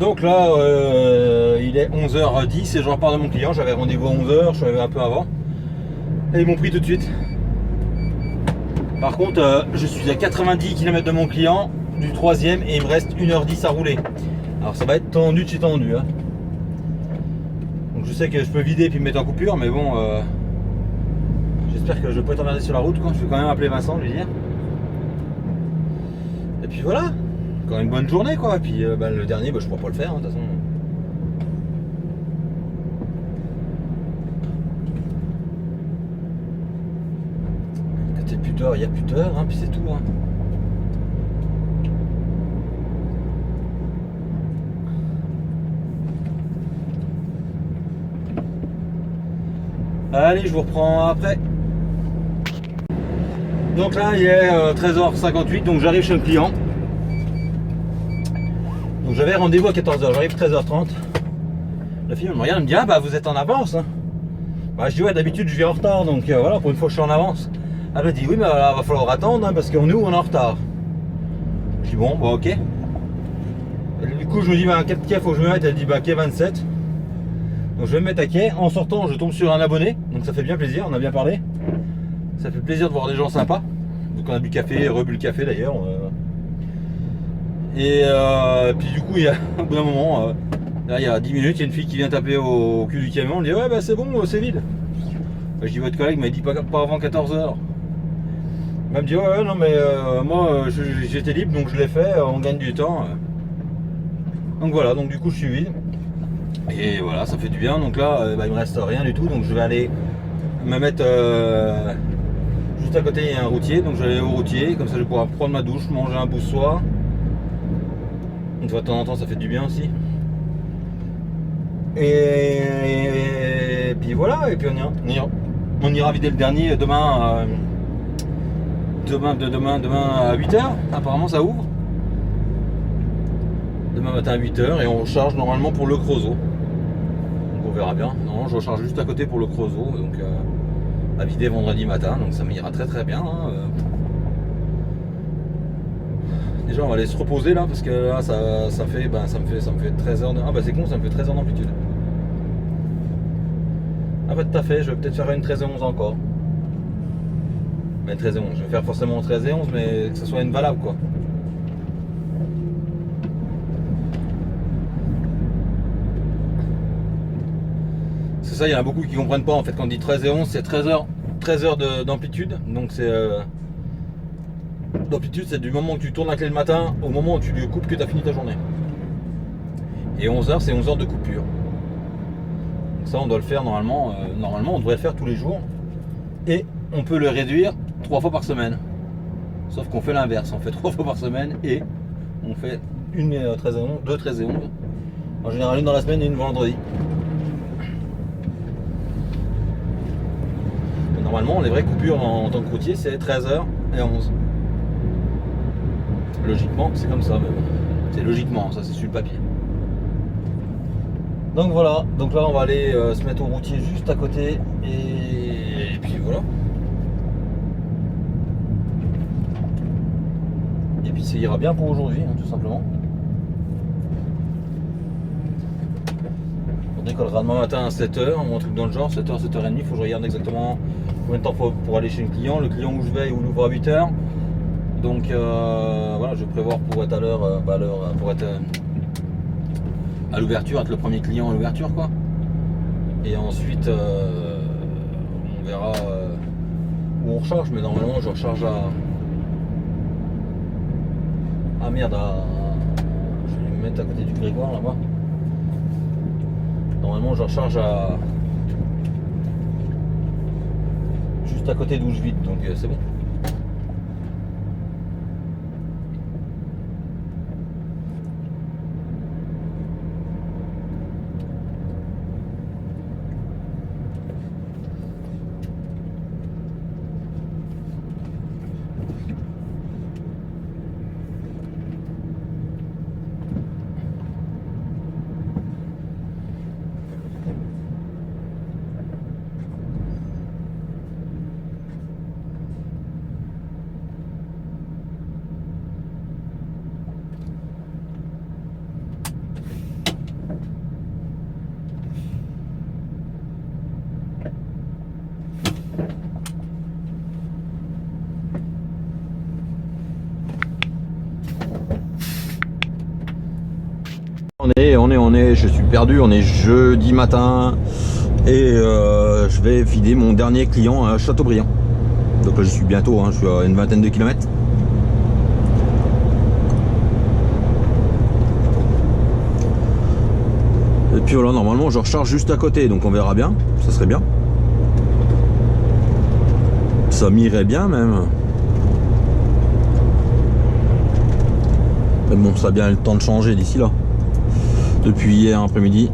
Donc là, il est 11h10 et je repars de mon client. J'avais rendez-vous à 11h, je suis arrivé un peu avant. Et ils m'ont pris tout de suite. Par contre, je suis à 90 km de mon client, du troisième, et il me reste 1h10 à rouler. Alors ça va être tendu de chez tendu. Hein. Donc je sais que je peux vider puis me mettre en coupure, mais bon, j'espère que je vais pas t'emmerder sur la route. Quoi. Je vais quand même appeler Vincent, lui dire. Et puis voilà, encore une bonne journée quoi. Et puis le dernier, je pourrais pas le faire, hein, de toute façon. Quand il n'y a plus d'heure, il n'y a plus d'heure, hein, puis c'est tout. Hein. Allez, je vous reprends après. Donc là, il est 13h58, donc j'arrive chez le client. Donc j'avais rendez-vous à 14h, j'arrive 13h30. La fille me regarde, elle me dit ah bah vous êtes en avance. Hein. Bah, je dis ouais, d'habitude je viens en retard, donc voilà, pour une fois je suis en avance. Elle me dit oui, mais là, va falloir attendre hein, parce qu'on nous on est en retard. Je dis bon, bah ok. Et du coup je me dis bah à quel quai faut que je me mette. Elle dit bah quai 27. Donc je vais me mettre à quai. En sortant, je tombe sur un abonné, donc ça fait bien plaisir, on a bien parlé. Ça fait plaisir de voir des gens sympas. Donc on a bu café, rebu le café d'ailleurs. Et puis du coup, il y a au bout d'un moment, là il y a 10 minutes, il y a une fille qui vient taper au cul du camion. Elle dit ouais bah c'est bon, c'est vide. Je dis votre collègue m'a dit pas avant 14h. Elle me dit ouais non mais moi j'étais libre donc je l'ai fait, on gagne du temps. Donc voilà, donc du coup je suis vide. Et voilà, ça fait du bien. Donc là, il me reste rien du tout. Donc je vais aller me mettre juste à côté, il y a un routier. Donc je vais aller au routier, comme ça je vais pouvoir prendre ma douche, manger un bout ce soir. Une fois de temps en temps, ça fait du bien aussi. Et puis voilà, et puis on ira vider le dernier demain à 8h. Apparemment ça ouvre. Demain matin à 8h et on recharge normalement pour le Creusot. Donc on verra bien. Non, je recharge juste à côté pour le Creusot. Donc à vider vendredi matin. Donc ça m'ira très très bien. Hein. Déjà on va aller se reposer là parce que là ça me fait 13 heures de... Ah bah c'est con, ça me fait 13 heures d'amplitude. Ah bah tout à fait, je vais peut-être faire une 13 et 11 encore. Mais 13 et 11, je vais faire forcément 13 et 11 mais que ce soit une valable quoi. C'est ça, il y en a beaucoup qui comprennent pas en fait quand on dit 13 et 11 c'est 13 heures d'amplitude. Donc c'est... D'amplitude, c'est du moment où tu tournes la clé le matin au moment où tu lui coupes que tu as fini ta journée. Et 11 heures, c'est 11 heures de coupure. Donc ça, on doit le faire normalement. Normalement, on devrait le faire tous les jours. Et on peut le réduire 3 fois par semaine. Sauf qu'on fait l'inverse. On fait 3 fois par semaine et on fait une 13 et 11, 2 13 et 11. En général, une dans la semaine et une vendredi. Et normalement, les vraies coupures en tant que routier, c'est 13 heures et 11. Logiquement, c'est comme ça, mais bon. C'est logiquement, ça c'est sur le papier. Donc voilà, donc là on va aller se mettre au routier juste à côté et puis voilà. Et puis ça ira bien pour aujourd'hui, hein, tout simplement. On décollera demain matin à 7h ou un truc dans le genre, 7h, 7h30, il faut que je regarde exactement combien de temps faut pour aller chez le client. Le client où je vais, il ouvre à 8h. Donc voilà, je vais prévoir pour être à l'heure, pour être à l'ouverture, être le premier client à l'ouverture quoi. Et ensuite on verra où on recharge, mais normalement je recharge à... Ah merde, je vais me mettre à côté du Grégoire là-bas. Normalement je recharge à... juste à côté d'où je vide, donc c'est bon. journée on est, je suis perdu, on est jeudi matin et je vais vider mon dernier client à Châteaubriand. Donc là je suis bientôt, je suis à une vingtaine de kilomètres. Et puis voilà, normalement je recharge juste à côté, donc on verra bien, ça serait bien. Ça m'irait bien même. Mais bon, ça a bien le temps de changer d'ici là. Depuis hier après-midi.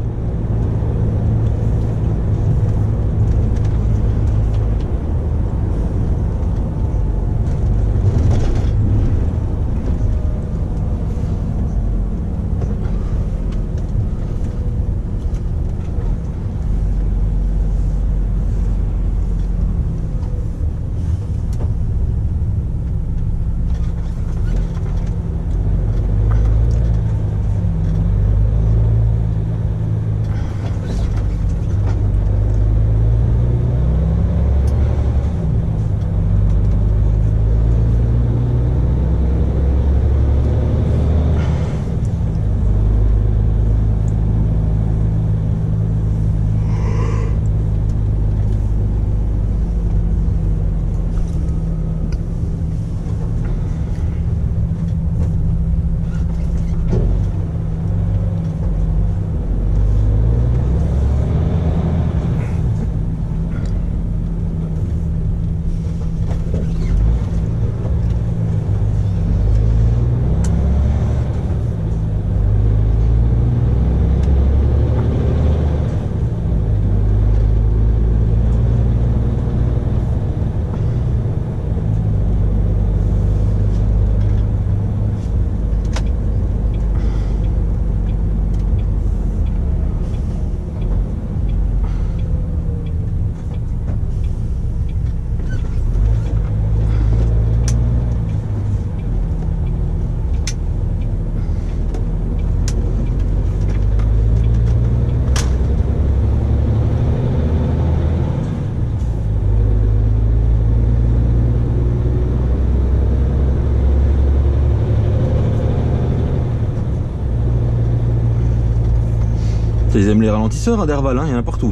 Ils aiment les ralentisseurs à Derval, il y en a partout.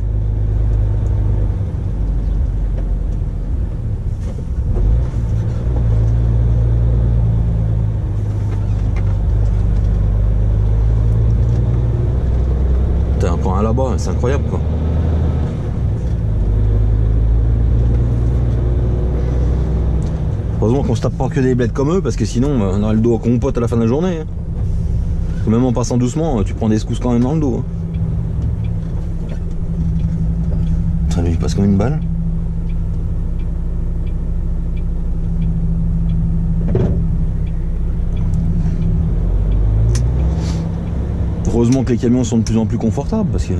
T'as encore un là-bas, c'est incroyable quoi. Heureusement qu'on se tape pas que des bleds comme eux, parce que sinon on aurait le dos à compote à la fin de la journée. Même en passant doucement, tu prends des secousses quand même dans le dos. Ça lui passe comme une balle. Heureusement que les camions sont de plus en plus confortables parce que...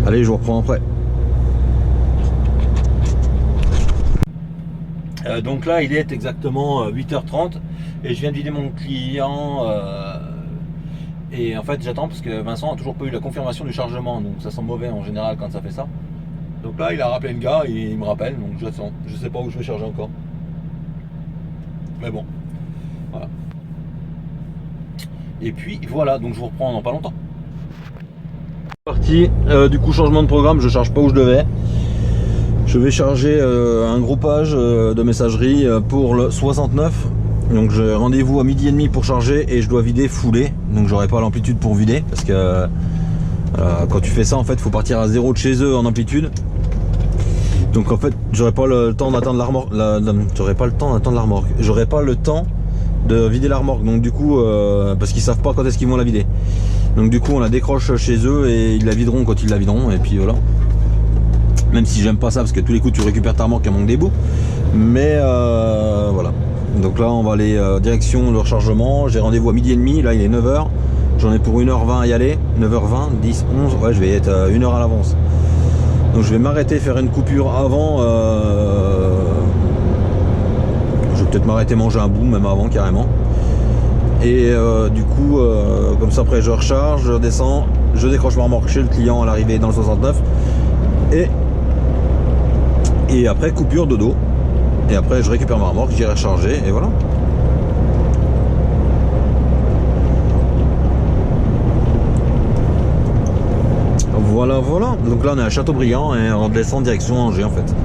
Allez, je vous reprends après. Donc là, il est exactement 8h30 et je viens de vider mon client. Et en fait, j'attends parce que Vincent a toujours pas eu la confirmation du chargement. Donc ça sent mauvais en général quand ça fait ça. Donc là, il a rappelé le gars et il me rappelle. Donc j'attends. Je sais pas où je vais charger encore. Mais bon, voilà. Et puis voilà, donc je vous reprends dans pas longtemps. Parti, du coup changement de programme, je charge pas où je devais. Je vais charger un groupage de messagerie pour le 69. Donc j'ai rendez-vous à 12h30 pour charger et je dois vider foulée. Donc j'aurai pas l'amplitude pour vider parce que quand tu fais ça en fait faut partir à 0 de chez eux en amplitude. Donc en fait j'aurai pas le temps d'attendre la remorque. J'aurai pas le temps d'attendre la remorque. J'aurai pas le temps de vider la remorque. Donc du coup parce qu'ils savent pas quand est-ce qu'ils vont la vider. Donc du coup on la décroche chez eux et ils la videront quand ils la videront et puis voilà. Même si j'aime pas ça parce que tous les coups tu récupères ta remorque et manque des bouts. Mais voilà. Donc là on va aller direction le rechargement. J'ai rendez-vous à 12h30, là il est 9h. J'en ai pour 1h20 à y aller. 9h20, 10, 11, ouais je vais être 1h à l'avance. Donc je vais m'arrêter, faire une coupure avant. Je vais peut-être m'arrêter manger un bout même avant carrément. Et du coup, comme ça après je recharge, je descends, je décroche ma remorque chez le client à l'arrivée dans le 69. Et après coupure de dos. Et après je récupère ma remorque, j'irai recharger et voilà. Voilà. Donc là on est à Châteaubriand et on descend direction Angers en fait.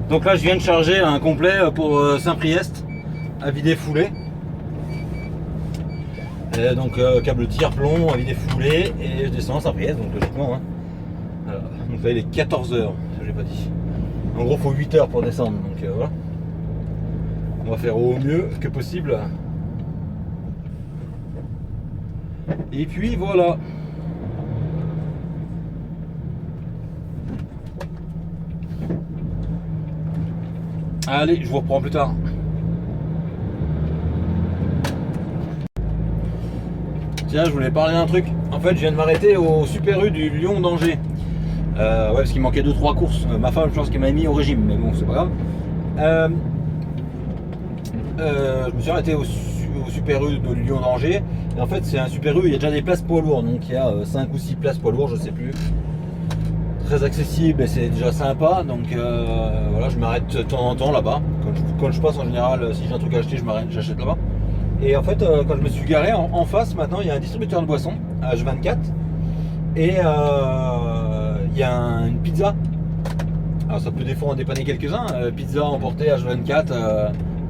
Donc là je viens de charger un complet pour Saint-Priest à vider foulée. Et donc câble tire-plomb à vider foulée et je descends à Saint-Priest, donc logiquement. Hein. Voilà. Donc là il est 14h, ça j'ai pas dit. En gros il faut 8 heures pour descendre, donc voilà. On va faire au mieux que possible. Et puis voilà. Allez, je vous reprends plus tard. Tiens, je voulais parler d'un truc. En fait, je viens de m'arrêter au Super U du Lyon d'Angers. Ouais, parce qu'il manquait 2-3 courses. Ma femme, je pense qu'elle m'a mis au régime, mais bon, c'est pas grave. Je me suis arrêté au Super U de Lyon d'Angers. Et en fait, c'est un Super U, il y a déjà des places poids lourds. Donc, il y a 5 ou 6 places poids lourds, je sais plus. Très accessible et c'est déjà sympa, donc voilà, je m'arrête de temps en temps là-bas. Quand je passe en général, si j'ai un truc à acheter, j'achète là-bas. Et en fait, quand je me suis garé en face, maintenant il y a un distributeur de boissons, H24, et il y a une pizza. Alors ça peut des fois en dépanner quelques-uns, pizza emportée H24,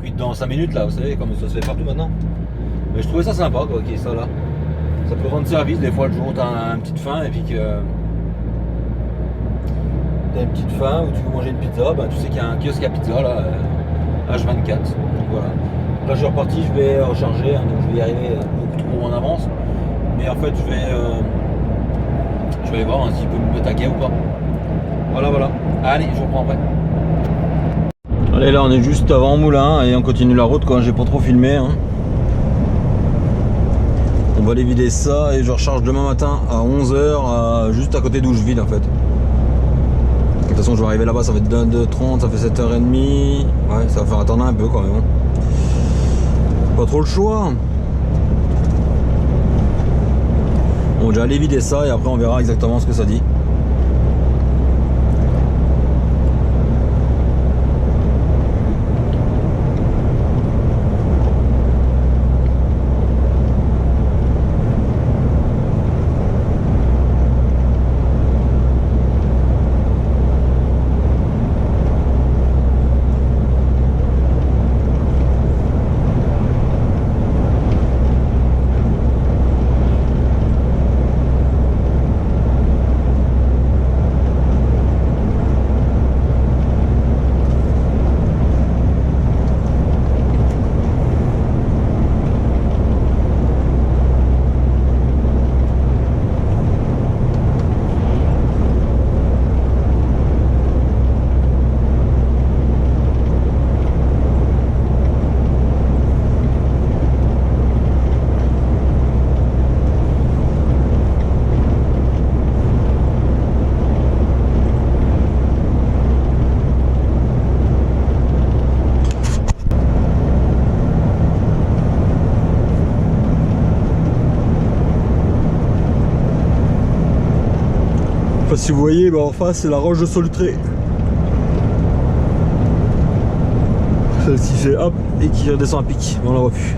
cuite dans 5 minutes là, vous savez, comme ça se fait partout maintenant. Mais je trouvais ça sympa quoi, qu'il y ait ça là. Ça peut rendre service, des fois le jour où t'as une petite faim et puis que t'as une petite faim ou tu veux manger une pizza, bah, tu sais qu'il y a un kiosque à pizza là, H24. Donc voilà. Là je suis reparti, je vais recharger, hein, donc je vais y arriver beaucoup trop en avance. Mais en fait je vais aller voir hein, s'il peut me taquer ou pas. Voilà. Allez, je reprends après. Allez, là on est juste avant Moulin et on continue la route quand j'ai pas trop filmé. Hein. On va aller vider ça et je recharge demain matin à 11h, juste à côté d'où je vide en fait. De toute façon je vais arriver là-bas, ça va être 2h30, ça fait 7h30. Ouais, ça va faire attendre un peu quand même. Pas trop le choix. On va déjà aller vider ça et après on verra exactement ce que ça dit. si vous voyez, en face c'est la roche de Solutré. Celle-ci fait hop et qui redescend à pic, mais on la voit plus.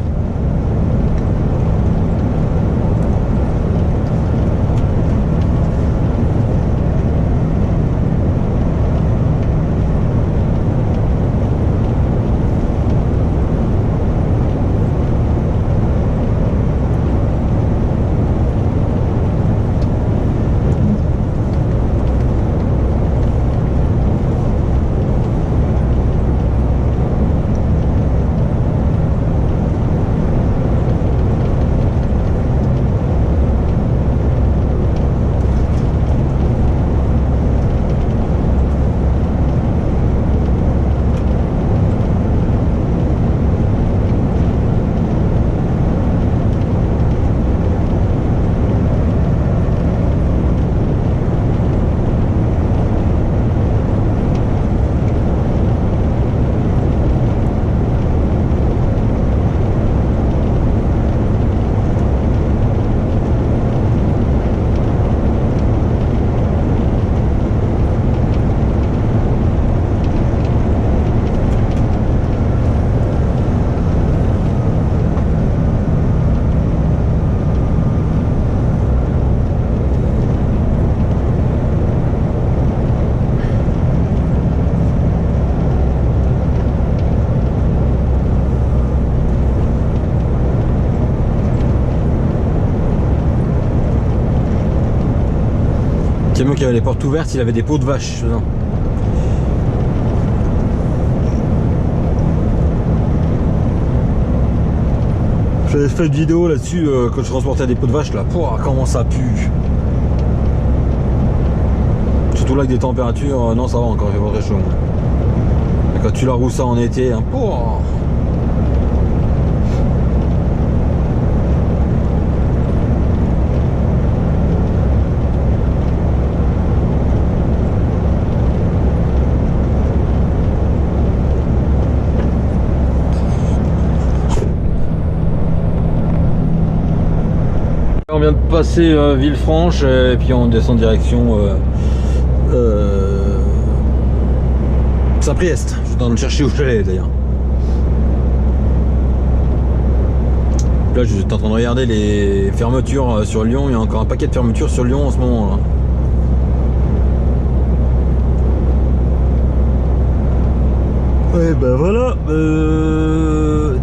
Le camion qui avait les portes ouvertes, il avait des pots de vache dedans. J'avais fait une vidéo là-dessus quand je transportais des pots de vache là. Pouah, comment ça pue. Surtout là avec des températures, non ça va encore, il fait pas très chaud. Et quand tu la roules ça en été, hein, pouah. On vient de passer Villefranche et puis on descend direction Saint-Priest. Je suis en train de chercher où j'allais d'ailleurs. Là je suis en train de regarder les fermetures sur Lyon. Il y a encore un paquet de fermetures sur Lyon en ce moment là. Ouais ben voilà,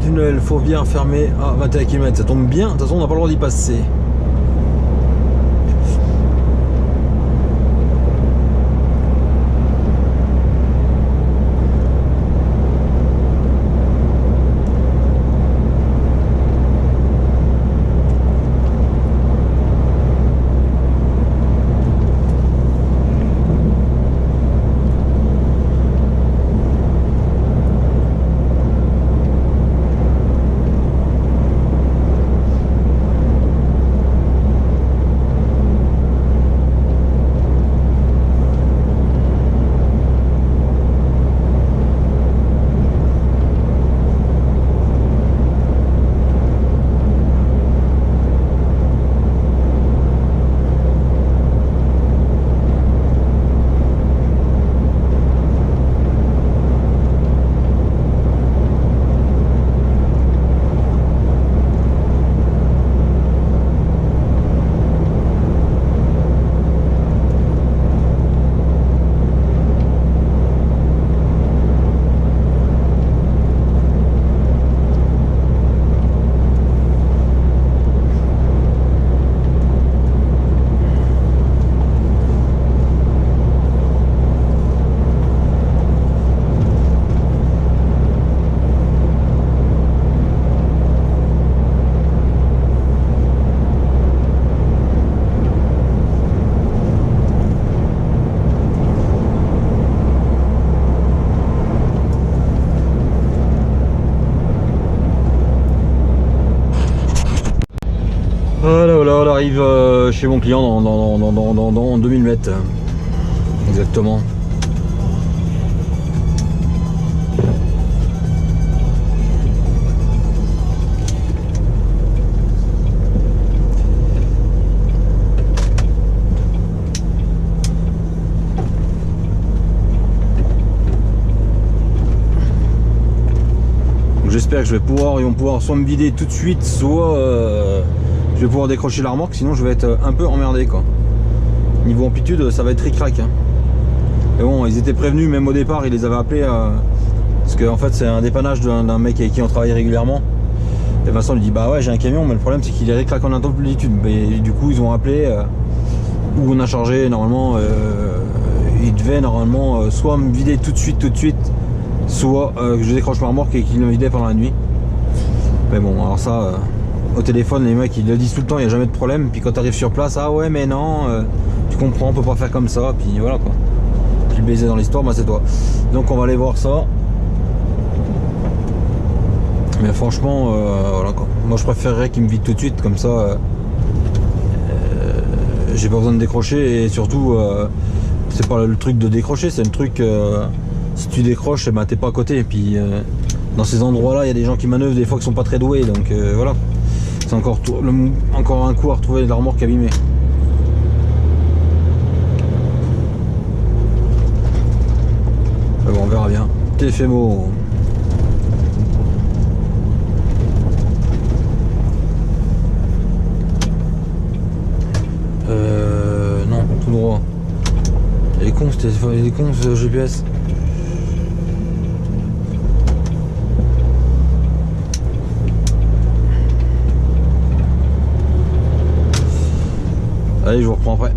tunnel Fourvière fermé à 21 km, ça tombe bien, de toute façon on n'a pas le droit d'y passer. Voilà, on arrive chez mon client dans 2000 mètres. Exactement. Donc j'espère que ils vont pouvoir soit me vider tout de suite, soit je vais pouvoir décrocher la remorque, sinon je vais être un peu emmerdé quoi. Niveau amplitude, ça va être ric-rac. Hein. Mais bon, ils étaient prévenus, même au départ, ils les avaient appelés, parce qu'en fait c'est un dépannage d'un mec avec qui on travaille régulièrement. Et Vincent lui dit bah ouais j'ai un camion, mais le problème c'est qu'il est ric-rac en amplitude. Et du coup ils ont appelé, où on a chargé, normalement, il devait normalement soit me vider tout de suite, soit que je décroche ma remorque et qu'il me vidait pendant la nuit. Mais bon, alors ça, au téléphone, les mecs ils le disent tout le temps, il n'y a jamais de problème. Puis quand tu arrives sur place, ah ouais, mais non, tu comprends, on peut pas faire comme ça. Puis voilà quoi. Puis le baiser dans l'histoire, bah c'est toi. Donc on va aller voir ça. Mais franchement, voilà quoi. Moi je préférerais qu'il me vide tout de suite, comme ça, j'ai pas besoin de décrocher et surtout. C'est pas le truc de décrocher, c'est le truc, si tu décroches, eh ben, t'es pas à côté. Et puis dans ces endroits là il y a des gens qui manœuvrent des fois qui sont pas très doués, donc voilà, c'est encore un coup à retrouver la remorque abîmée. Mais bon, on verra bien. TFMO. Non, tout droit. Les cons, les cons ce GPS. Allez, je vous reprends après.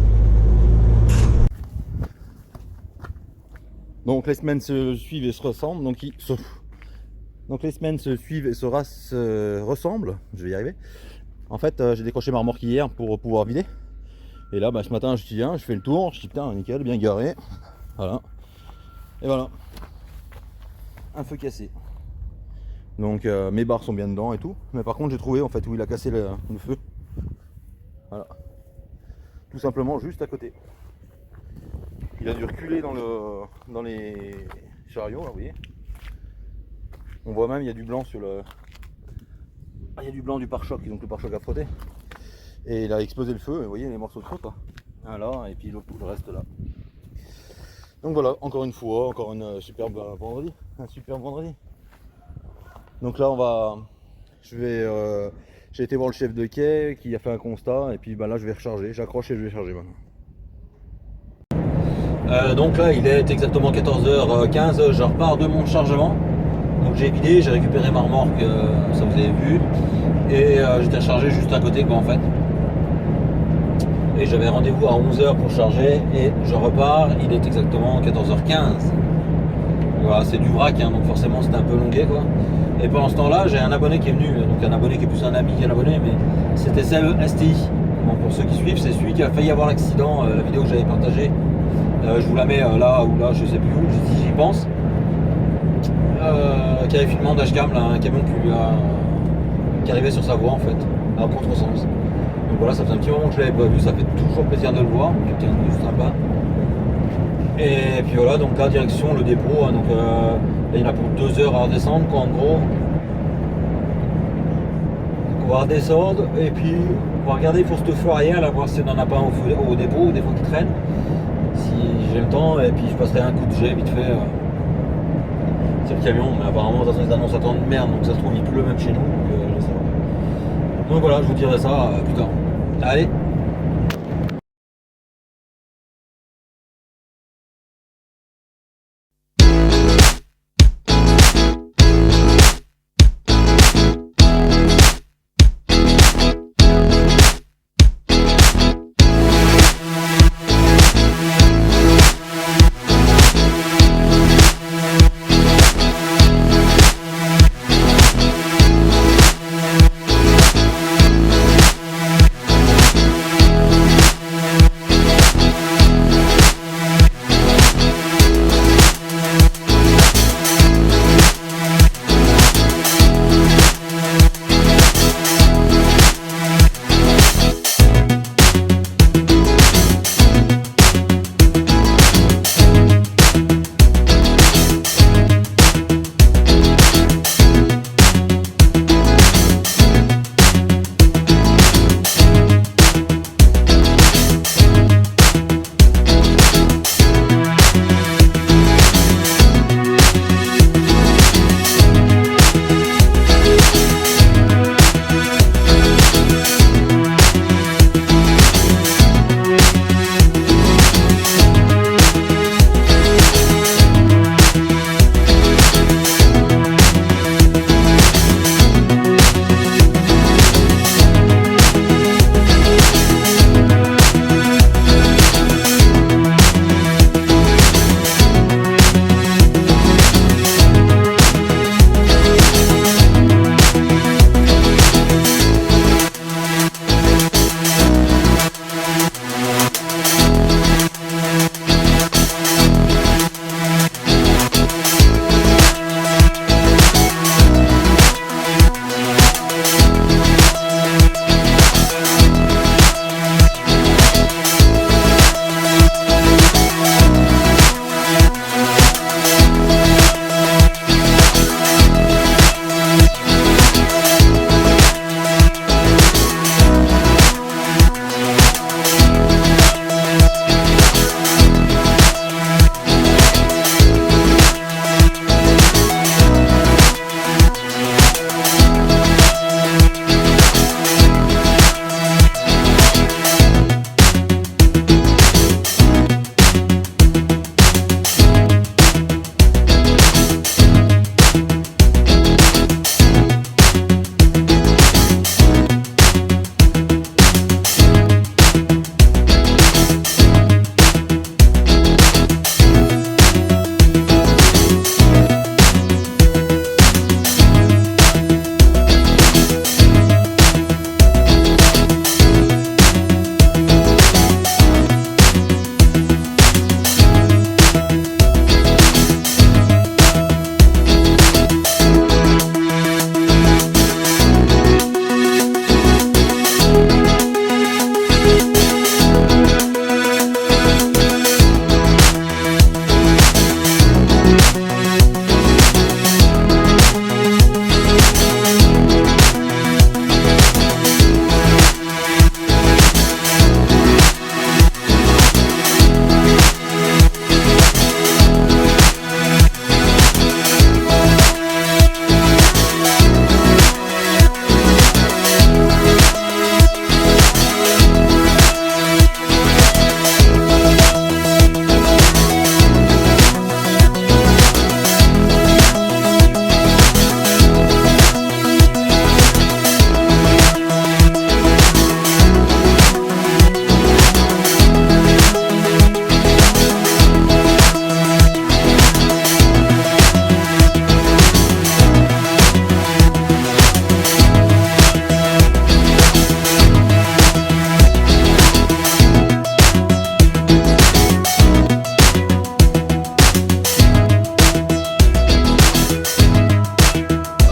Donc les semaines se suivent et se ressemblent. Donc les semaines se suivent et se ressemblent. Je vais y arriver. En fait, j'ai décroché ma remorque hier pour pouvoir vider. Et là, bah, ce matin, je viens, je fais le tour. Je dis putain, nickel, bien garé. Voilà. Et voilà. Un feu cassé. Donc mes barres sont bien dedans et tout. Mais par contre, j'ai trouvé en fait où il a cassé le feu. Voilà. Tout simplement juste à côté. Il a dû reculer dans les chariots, là, vous voyez. On voit même, il y a du blanc sur le... Ah, il y a du blanc du pare-choc, donc le pare-choc a frotté. Et il a explosé le feu, vous voyez les morceaux de feu, quoi. Voilà, et puis le reste là. Donc voilà, encore une fois, encore une superbe vendredi. Un superbe vendredi. Donc là, j'ai été voir le chef de quai qui a fait un constat, et puis bah, là je vais recharger, j'accroche et je vais charger maintenant. Donc là il est exactement 14h15, je repars de mon chargement. Donc j'ai vidé, j'ai récupéré ma remorque, ça vous avez vu. Et j'étais rechargé juste à côté quoi en fait. Et j'avais rendez-vous à 11h pour charger et je repars, il est exactement 14h15. Voilà, c'est du vrac, hein, donc forcément c'était un peu longué quoi. Et pendant ce temps-là, j'ai un abonné qui est venu, donc un abonné qui est plus un ami qu'un abonné, mais c'était STI. Donc pour ceux qui suivent, c'est celui qui a failli avoir l'accident, la vidéo que j'avais partagée. Je vous la mets là ou là, je sais plus où, si j'y pense. Qui avait filmé en dashcam, là, un camion qui arrivait sur sa voie en fait, à contresens. Donc voilà, ça fait un petit moment que je l'avais pas vu, ça fait toujours plaisir de le voir, quelqu'un de sympa. Et puis voilà, donc là direction le dépôt, hein, donc là, il y en a pour 2 heures à redescendre quoi en gros. Donc on va redescendre et puis on va regarder pour ce feu arrière là, voir si on n'en a pas au dépôt, des fois qui traîne. Si j'ai le temps, et puis je passerai un coup de jet vite fait. C'est le camion, mais apparemment ça ils annoncent un temps de merde, donc ça se trouve il pleut même chez nous, donc je sais pas. Donc voilà, je vous dirai ça plus tard. Allez.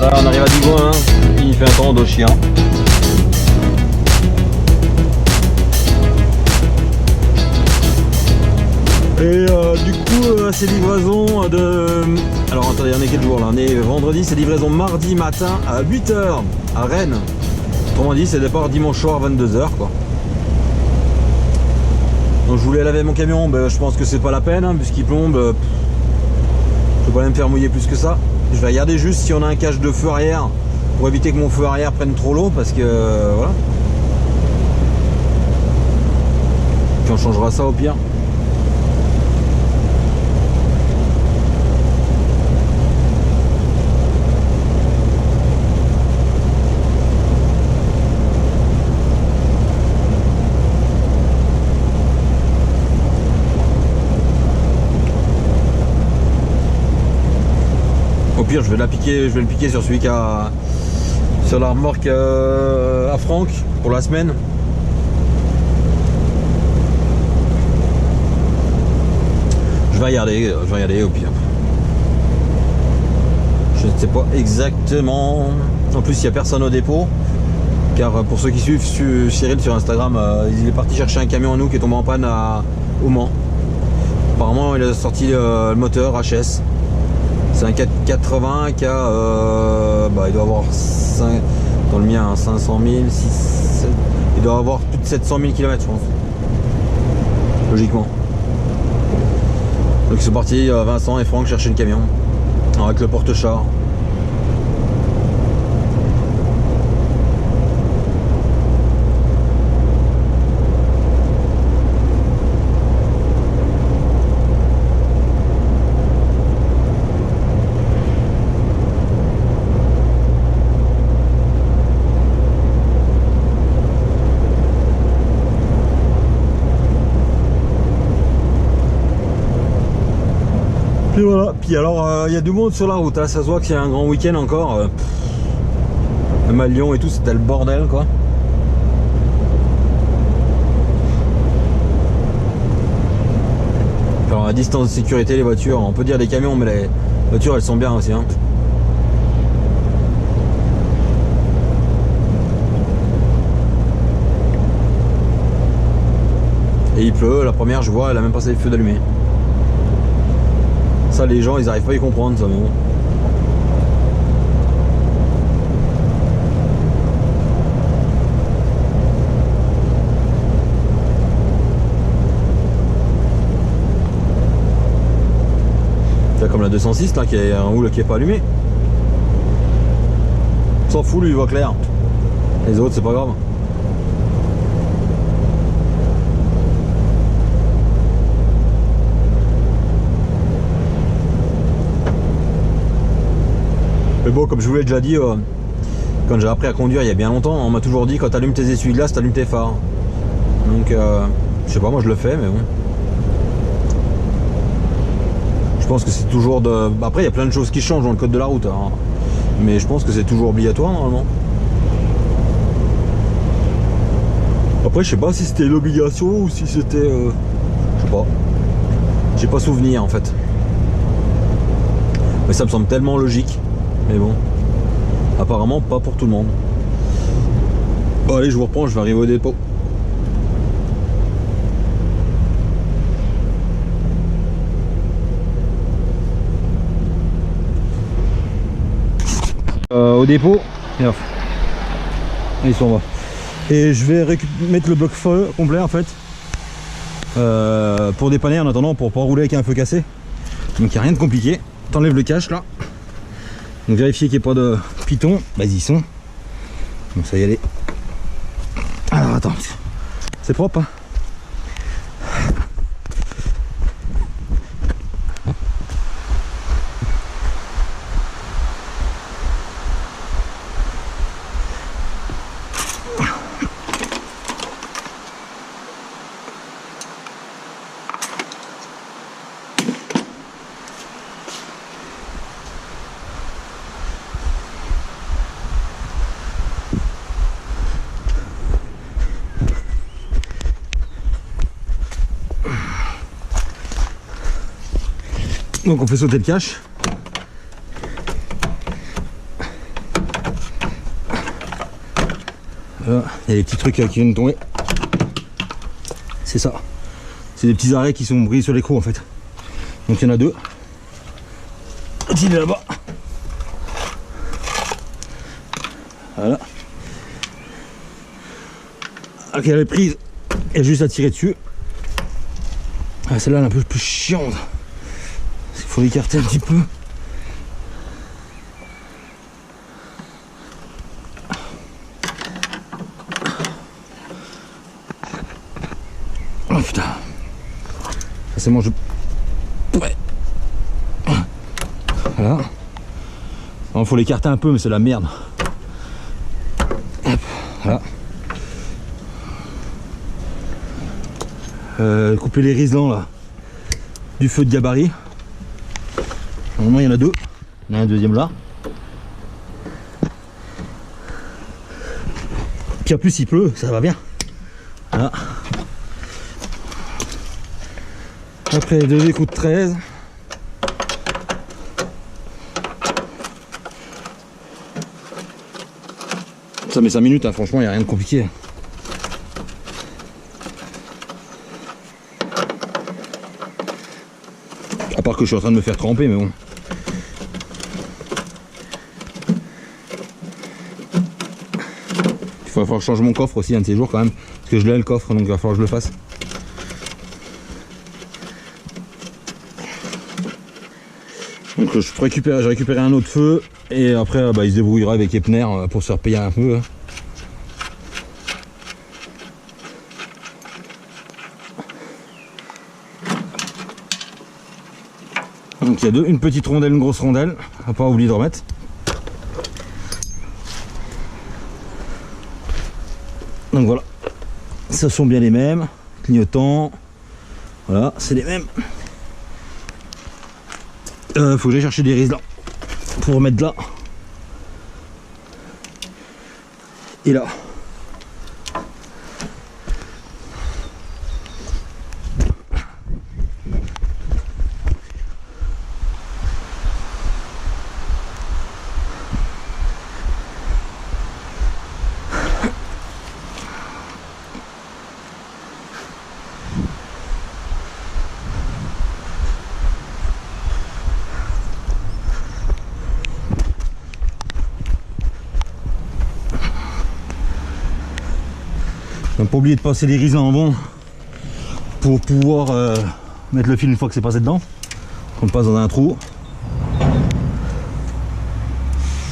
Là on arrive à Digoin, il fait un temps de chien. Et du coup ces livraisons de... Alors attendez, on est quel jour là? On est vendredi, c'est livraison mardi matin à 8 h à Rennes. Autrement dit c'est départ dimanche soir à 22 h quoi. Donc je voulais laver mon camion, ben, je pense que c'est pas la peine hein, puisqu'il plombe. Je peux pas me faire mouiller plus que ça. Je vais regarder juste si on a un cache de feu arrière pour éviter que mon feu arrière prenne trop l'eau parce que voilà. Puis on changera ça au pire. Au pire, je vais le piquer sur celui qui a sur la remorque à Franck pour la semaine. Je vais regarder au pire. Je ne sais pas exactement. En plus, il n'y a personne au dépôt. Car pour ceux qui suivent Cyril sur Instagram, il est parti chercher un camion à nous qui est tombé en panne au Mans. Apparemment, il a sorti le moteur HS. C'est un 480 qui a, il doit avoir 5, dans le mien 500 000, 6, 7, il doit avoir plus de 700 000 km je pense, logiquement. Donc ils sont partis, Vincent et Franck, chercher le camion avec le porte-char. Et voilà, puis alors il y a du monde sur la route, hein. Ça se voit que c'est un grand week-end encore. Même à Lyon et tout, c'était le bordel quoi. Alors à distance de sécurité, les voitures, on peut dire des camions, mais les voitures elles sont bien aussi. Hein. Et il pleut, la première je vois, elle a même passé les feux d'allumé. Ça les gens ils arrivent pas à y comprendre ça mais bon. C'est comme la 206 là qui est un houle qui est pas allumé. S'en fout lui il voit clair. Les autres c'est pas grave. Mais bon, comme je vous l'ai déjà dit, quand j'ai appris à conduire il y a bien longtemps, on m'a toujours dit quand tu allumes tes essuie-glaces, tu allumes tes phares. Donc, je sais pas, moi je le fais, mais bon. Je pense que c'est toujours de... Après, il y a plein de choses qui changent dans le code de la route, hein. Mais je pense que c'est toujours obligatoire normalement. Après, je sais pas si c'était l'obligation ou si c'était... je sais pas. J'ai pas souvenir en fait. Mais ça me semble tellement logique. Mais bon, apparemment pas pour tout le monde. Bon allez, je vous reprends, je vais arriver au dépôt. Au dépôt, et off. Ils sont là. Et je vais mettre le bloc feu complet en fait. Pour dépanner en attendant, pour pas rouler avec un feu cassé. Donc il n'y a rien de compliqué. T'enlèves le cache là. Donc vérifier qu'il n'y ait pas de pitons. Bah ils y sont. Donc ça y est. Alors attends. C'est propre hein. Donc on fait sauter le cache. Voilà, il y a des petits trucs qui viennent tomber. C'est ça. C'est des petits arrêts qui sont brisés sur l'écrou en fait. Donc il y en a deux. Il est là-bas. Voilà. Ok, elle est prise. Il y a juste à tirer dessus. Ah, celle-là elle est un peu plus chiante. Il faut l'écarter un petit peu. Oh putain. Forcément je... Ouais. Voilà. Il faut l'écarter un peu mais c'est la merde. Hop. Voilà. Couper les riselants là du feu de gabarit. Normalement il y en a deux. Il y en a un deuxième là. Puis en plus il pleut, ça va bien. Voilà. Après deux écrous de 13. Ça met 5 minutes, hein. Franchement il n'y a rien de compliqué. À part que je suis en train de me faire tremper, mais bon. Il va falloir que je change mon coffre aussi un de ces jours quand même. Parce que je l'ai le coffre, donc il va falloir que je le fasse. Donc je récupère, j'ai récupéré un autre feu. Et après bah, il se débrouillera avec Epner pour se repayer un peu. Donc il y a deux, une petite rondelle, une grosse rondelle, à pas oublier de remettre. Donc voilà, ce sont bien les mêmes, clignotants, voilà, c'est les mêmes. Faut que j'aille chercher des riselants pour remettre là et là. Pas oublier de passer les riselants en bon pour pouvoir mettre le fil une fois que c'est passé dedans. On le passe dans un trou.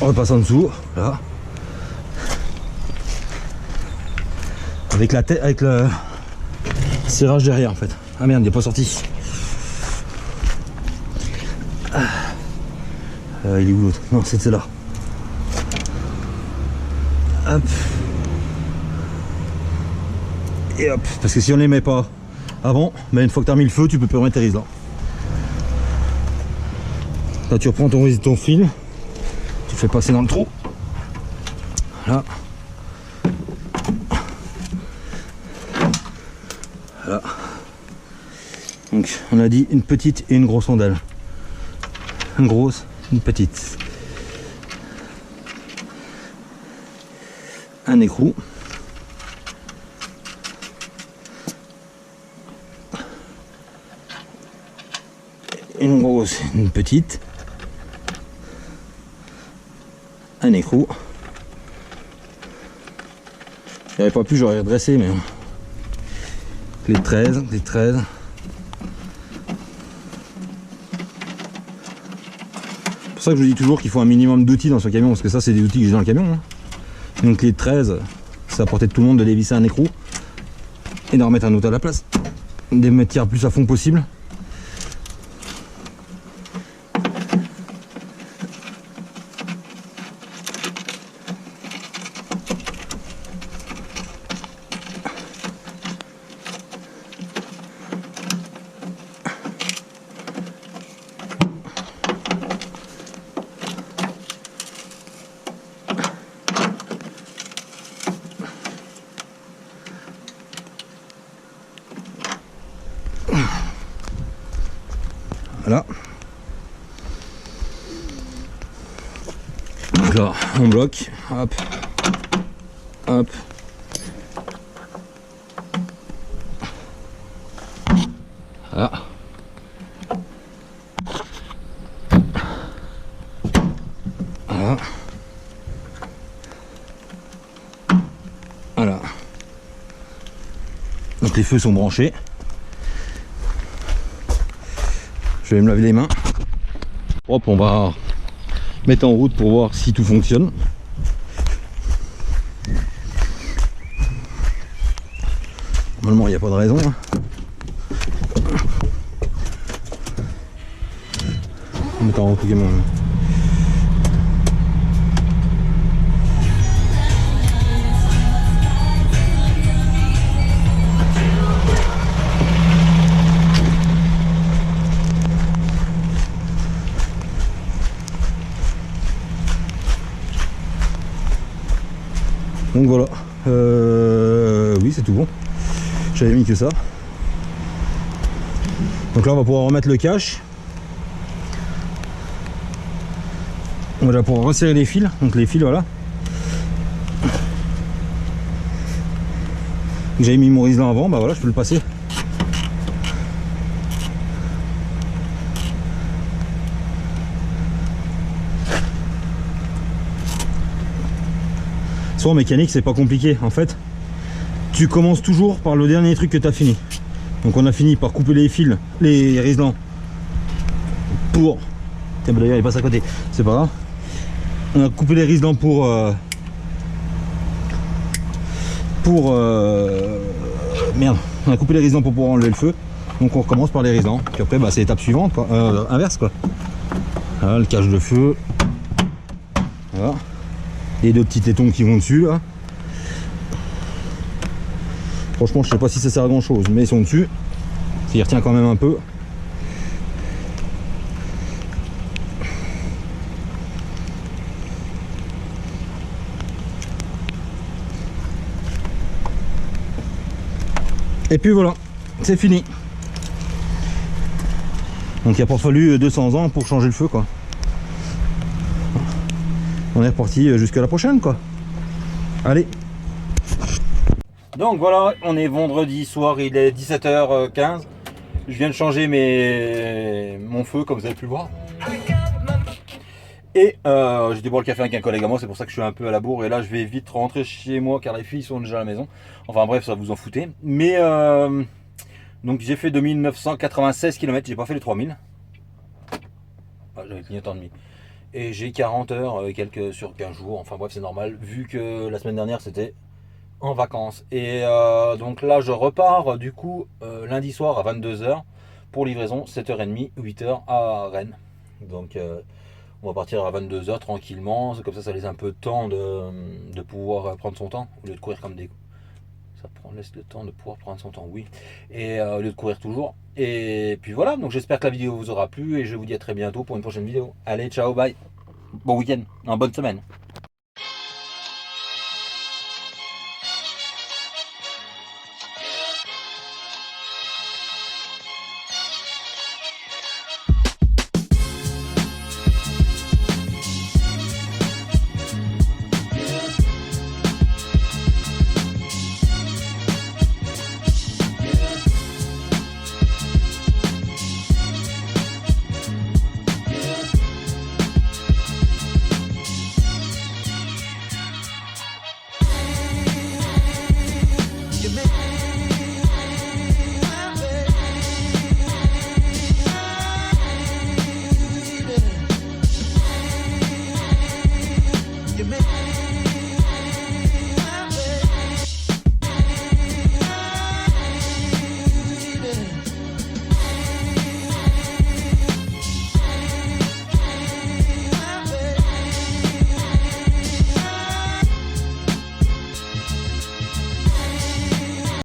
On repasse en dessous, là. Avec la tête, avec le serrage derrière en fait. Ah merde, il n'est pas sorti. Il est où l'autre? Non, c'est là. Hop. Et hop, parce que si on les met pas avant, ben une fois que tu as mis le feu, tu peux plus remettre tes riselants. Là tu reprends ton fil, tu le fais passer dans le trou. Voilà. Voilà. Donc on a dit une petite et une grosse rondelle. Une grosse, une petite. Un écrou. Une grosse, une petite, un écrou. J'aurais pas pu, j'aurais redressé, mais les 13, les 13. C'est pour ça que je dis toujours qu'il faut un minimum d'outils dans ce camion, parce que ça c'est des outils que j'ai dans le camion. Hein. Donc les 13, c'est à portée de tout le monde de dévisser un écrou et d'en remettre un autre à la place. De mettre le plus à fond possible. Voilà. Donc là, on bloque. Hop. Hop. Voilà. Voilà. Voilà. Donc les feux sont branchés. Je vais me laver les mains. Hop, on va mettre en route pour voir si tout fonctionne. Normalement il n'y a pas de raison. On met en route également. Donc voilà, oui c'est tout bon, j'avais mis que ça. Donc là on va pouvoir remettre le cache. On va pouvoir resserrer les fils, donc les fils voilà. J'avais mis mon riselant avant, bah voilà je peux le passer. Soit en mécanique c'est pas compliqué en fait, tu commences toujours par le dernier truc que tu as fini. Donc on a fini par couper les fils, les riselants pour... Tiens bah d'ailleurs il passe à côté, c'est pas grave. On a coupé les riselants pour merde, on a coupé les riselants pour pouvoir enlever le feu. Donc on recommence par les riselants, puis après bah, c'est l'étape suivante quoi. Inverse quoi. Voilà, le cache de feu, voilà. Les deux petits tétons qui vont dessus là. Franchement je sais pas si ça sert à grand chose, mais ils sont dessus. Ça y retient quand même un peu. Et puis voilà, c'est fini. Donc il n'a pas fallu 200 ans pour changer le feu quoi. On est reparti jusqu'à la prochaine quoi. Allez. Donc voilà, on est vendredi soir, il est 17h15. Je viens de changer mon feu comme vous avez pu le voir. Et j'étais boire le café avec un collègue à moi, c'est pour ça que je suis un peu à la bourre. Et là je vais vite rentrer chez moi car les filles sont déjà à la maison. Enfin bref, ça vous en foutez. Mais donc j'ai fait 2996 km, j'ai pas fait les 3000. Ah, j'avais clignotant de demi. Et j'ai 40 heures quelques sur 15 jours. Enfin bref, c'est normal vu que la semaine dernière c'était en vacances. Et donc là je repars du coup lundi soir à 22h pour livraison 7h30, 8h à Rennes. Donc on va partir à 22h tranquillement, c'est comme ça laisse un peu de temps de pouvoir prendre son temps, au lieu de courir comme des... Ça laisse le temps de pouvoir prendre son temps, oui. Et au lieu de courir toujours. Et puis voilà, donc j'espère que la vidéo vous aura plu et je vous dis à très bientôt pour une prochaine vidéo. Allez, ciao, bye. Bon week-end, bonne semaine.